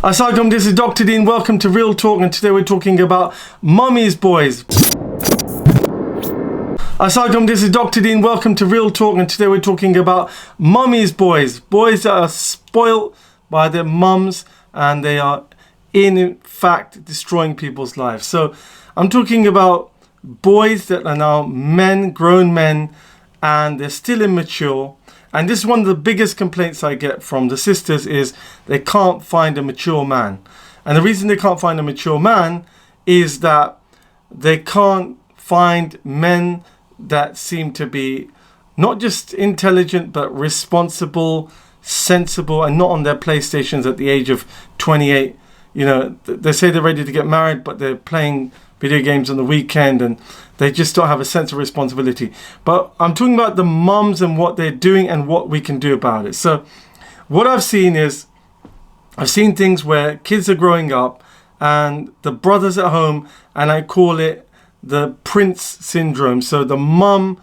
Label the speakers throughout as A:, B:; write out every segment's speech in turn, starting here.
A: Assalamualaikum, this is Dr. Deen. Welcome to Real Talk, and today we're talking about mummy's boys. Assalamualaikum, this is Dr. Deen. Welcome to Real Talk, and today we're talking about mummy's boys. Boys that are spoilt by their mums and they are in fact destroying people's lives. So I'm talking about boys that are now men, grown men, and they're still immature. And this is one of the biggest complaints I get from the sisters is they can't find a mature man. And the reason they can't find a mature man is that they can't find men that seem to be not just intelligent, but responsible, sensible, and not on their PlayStations at the age of 28. You know, they say they're ready to get married, but they're playing video games on the weekend and they just don't have a sense of responsibility. But I'm talking about the mums and what they're doing and what we can do about it. So what I've seen is, I've seen things where kids are growing up and the brothers at home, and I call it the prince syndrome. So the mum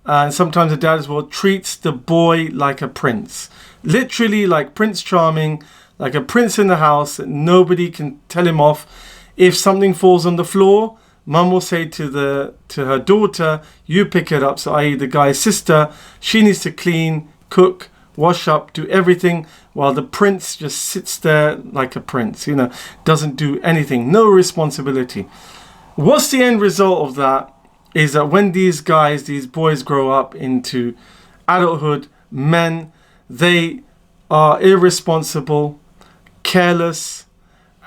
A: and sometimes the dad as well treats the boy like a prince, literally like Prince Charming, like a prince in the house. Nobody can tell him off. If something falls on the floor, mum will say to her daughter, you pick it up. So i.e. the guy's sister, she needs to clean, cook, wash up, do everything, while the prince just sits there like a prince, you know, doesn't do anything, no responsibility. What's the end result of that is that when these guys, these boys grow up into adulthood, men, they are irresponsible, careless,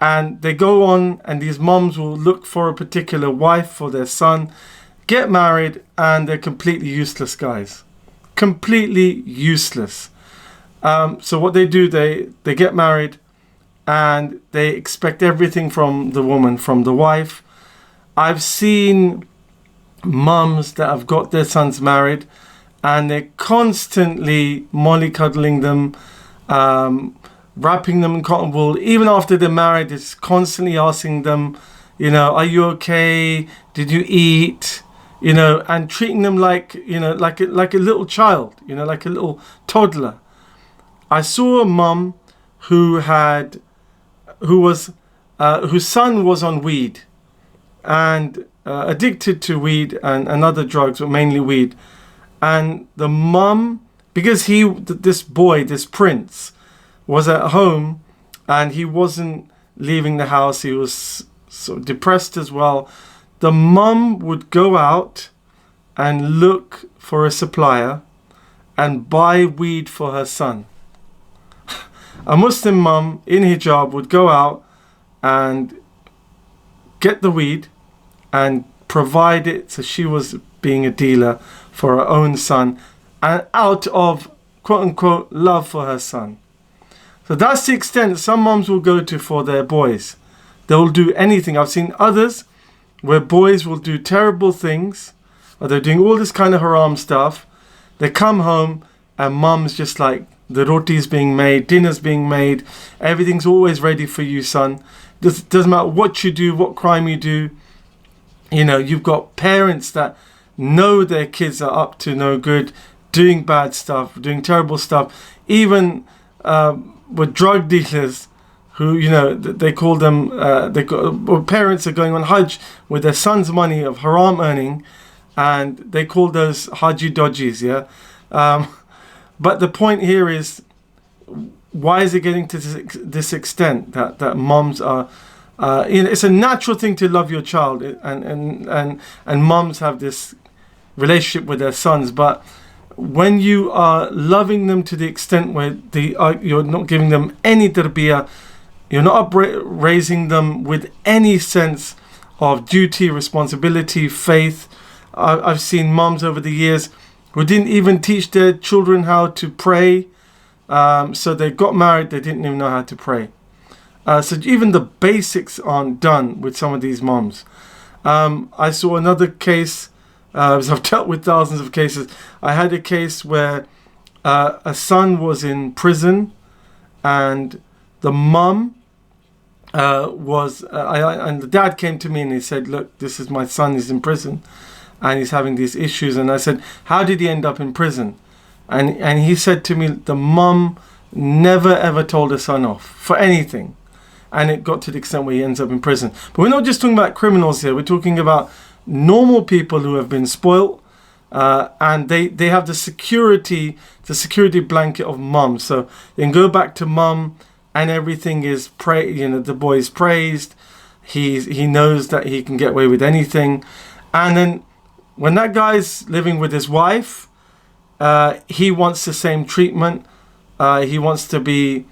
A: and they go on, and these mums will look for a particular wife for their son, get married, and they're completely useless guys. Completely useless. So what they do, they get married and they expect everything from the woman, from the wife. I've seen mums that have got their sons married and they're constantly mollycoddling them, wrapping them in cotton wool. Even after they're married, it's constantly asking them, you know, are you okay? Did you eat? You know, and treating them like, you know, like a little child, you know, like a little toddler. I saw a mum whose son was on weed and addicted to weed and other drugs, but mainly weed. And the mum, because this boy, this prince, was at home and he wasn't leaving the house, he was sort of depressed as well, the mum would go out and look for a supplier and buy weed for her son. A Muslim mum in hijab would go out and get the weed and provide it, so she was being a dealer for her own son, and out of quote unquote love for her son. So that's the extent some mums will go to for their boys. They'll do anything. I've seen others where boys will do terrible things, or they're doing all this kind of haram stuff. They come home and mum's just like, the roti's being made, dinner's being made, everything's always ready for you, son. Doesn't matter what you do, what crime you do. You know, you've got parents that know their kids are up to no good, doing bad stuff, doing terrible stuff. Even with drug dealers who, you know, they call them, parents are going on Hajj with their son's money of haram earning, and they call those Haji dodgies, yeah? But the point here is, why is it getting to this extent that mums are, you know, it's a natural thing to love your child, and mums have this relationship with their sons, but when you are loving them to the extent where you're not giving them any tarbiyah, you're not raising them with any sense of duty, responsibility, faith. I've seen mums over the years who didn't even teach their children how to pray. So they got married, they didn't even know how to pray. So even the basics aren't done with some of these mums. I saw another case, because I've dealt with thousands of cases. I had a case where a son was in prison and the mum and the dad came to me and he said, look, this is my son, he's in prison and he's having these issues. And I said, how did he end up in prison? And he said to me, the mum never ever told her son off for anything. and it got to the extent where he ends up in prison. But we're not just talking about criminals here. We're talking about normal people who have been spoilt, and they have the security blanket of mum. So they can go back to mum, and everything is the boy's praised. He knows that he can get away with anything, and then when that guy's living with his wife, he wants the same treatment. He wants to be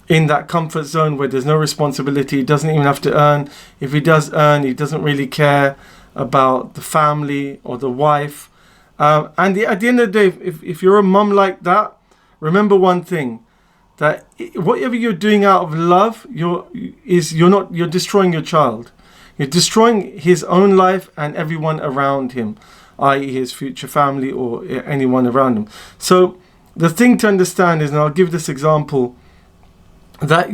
A: in that comfort zone where there's no responsibility. He doesn't even have to earn. If he does earn, he doesn't really care about the family or the wife. And at the end of the day, if you're a mum like that, remember one thing, that whatever you're doing out of love, you're destroying your child. You're destroying his own life and everyone around him, i.e. his future family or anyone around him. So the thing to understand is, and I'll give this example, that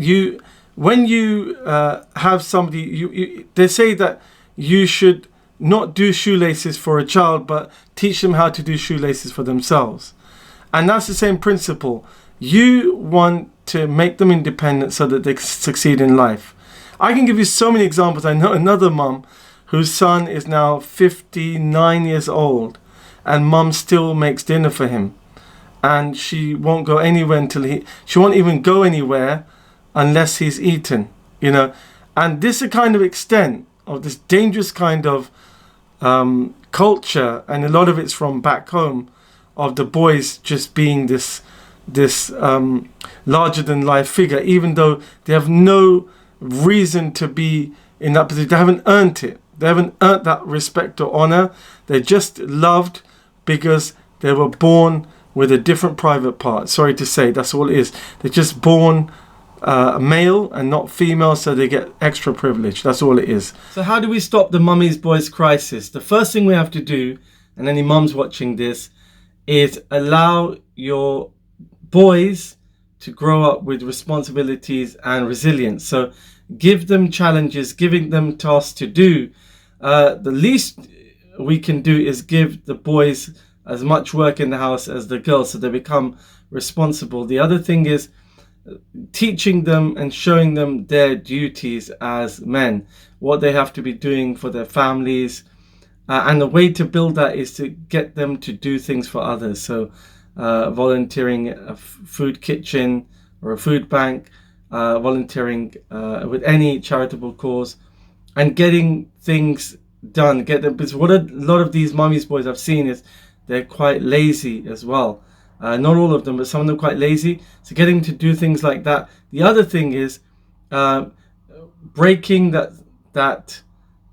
A: when you have somebody, they say that you should not do shoelaces for a child, but teach them how to do shoelaces for themselves. And that's the same principle. You want to make them independent so that they succeed in life. I can give you so many examples. I know another mum whose son is now 59 years old, and mum still makes dinner for him. And she won't go anywhere she won't even go anywhere unless he's eaten, And this is a kind of extent of this dangerous kind of culture, and a lot of it's from back home, of the boys just being this larger than life figure, even though they have no reason to be in that position. They haven't earned it. They haven't earned that respect or honor. They're just loved because they were born with a different private part. Sorry to say, that's all it is. They're just born male and not female, so they get extra privilege. That's all it is. So how do we stop the mummies boys crisis? The first thing we have to do, and any mums watching this, is allow your boys to grow up with responsibilities and resilience. So give them challenges, giving them tasks to do. The least we can do is give the boys as much work in the house as the girls, so they become responsible. The other thing is teaching them and showing them their duties as men, what they have to be doing for their families. And the way to build that is to get them to do things for others. So volunteering a food kitchen or a food bank, volunteering with any charitable cause, and getting things done. Because what a lot of these mummies boys I've seen is they're quite lazy as well. Not all of them, but some of them quite lazy. So getting to do things like that. The other thing is breaking that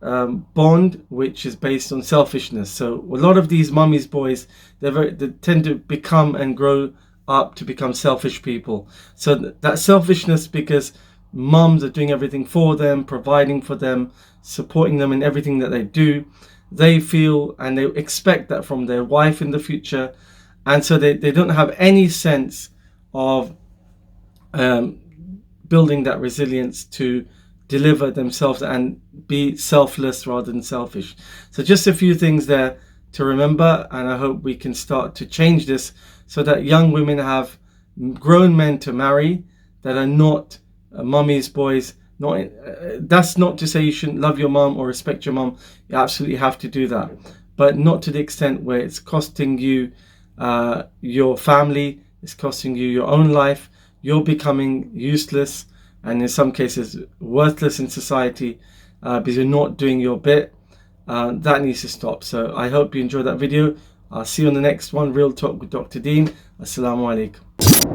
A: bond which is based on selfishness. So a lot of these mummies boys, they tend to become and grow up to become selfish people. So that selfishness, because mums are doing everything for them, providing for them, supporting them in everything that they do, they feel and they expect that from their wife in the future. And so they don't have any sense of building that resilience to deliver themselves and be selfless rather than selfish. So just a few things there to remember, and I hope we can start to change this so that young women have grown men to marry that are not mummies boys. That's not to say you shouldn't love your mum or respect your mum. You absolutely have to do that, but not to the extent where it's costing you your family, it's costing you your own life. You're becoming useless and in some cases worthless in society because you're not doing your bit. That needs to stop. So I hope you enjoyed that video. I'll see you on the next one. Real Talk with Dr. Dean. Assalamu alaikum.